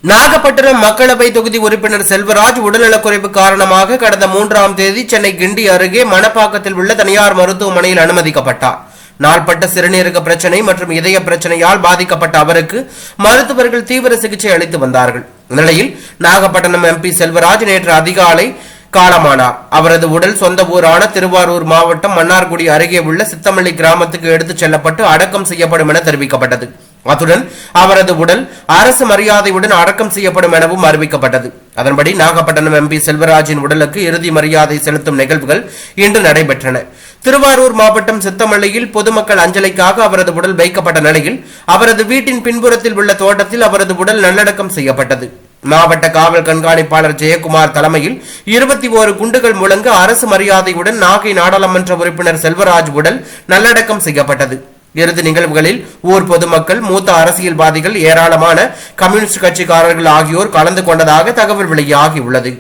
நாகப்பட்டினம் மக்களவை தொகுதி உறுப்பினர் செல்வராஜ் உடல்நலக்குறைவு காரணமாக கடந்த 3ஆம் தேதி சென்னை கிண்டி அருகே மணப்பாக்கத்தில் உள்ள தனியார் மருத்துவமனையில் அனுமதிக்கப்பட்டார். நாள்பட்ட சிறுநீரக பிரச்சனை மற்றும் இதய பிரச்சனையால் பாதிக்கப்பட்ட அவருக்கு மருத்துவர்கள் தீவிர சிகிச்சை அளித்து வந்தார்கள். இந்நிலையில் நாகப்பட்டினம் எம்பி செல்வராஜ் நேற்று அதிகாலை காலமானார். அவரது உடல் சொந்த ஊரான திருவாரூர் மாவட்டம் மன்னார்குடி அருகே உள்ள சித்தமல்லி கிராமத்துக்கு எடுத்துச் செல்லப்பட்டு அடக்கம் செய்யப்படும் என தெரிவிக்கப்பட்டது. அத்துடன் அவரது உடல் அரசு மரியாதையுடன் அடக்கம் செய்யப்படும் எனவும் அறிவிக்கப்பட்டது. அதன்படி நாகப்பட்டினம் எம்பி செல்வராஜின் உடலுக்கு இறுதி மரியாதை செலுத்தும் நிகழ்வுகள் இன்று நடைபெற்றன. திருவாரூர் மாவட்டம் சித்தமல்லியில் பொதுமக்கள் அஞ்சலிக்காக அவரது உடல் வைக்கப்பட்ட நிலையில் அவரது வீட்டின் பின்புறத்தில் உள்ள தோட்டத்தில் அவரது உடல் நல்லடக்கம் செய்யப்பட்டது. மாவட்ட காவல் கண்காணிப்பாளர் ஜெயக்குமார் தலைமையில் 21 குண்டுகள் முழங்க அரசு மரியாதையுடன் நாகை நாடாளுமன்ற உறுப்பினர் செல்வராஜ் உடல் நல்லடக்கம் செய்யப்பட்டது. இறுதி நிகழ்வுகளில் ஊர் பொதுமக்கள், மூத்த அரசியல்வாதிகள், ஏராளமான கம்யூனிஸ்ட் கட்சிக்காரர்கள் ஆகியோர் கலந்து கொண்டதாக தகவல் வெளியாகியுள்ளது.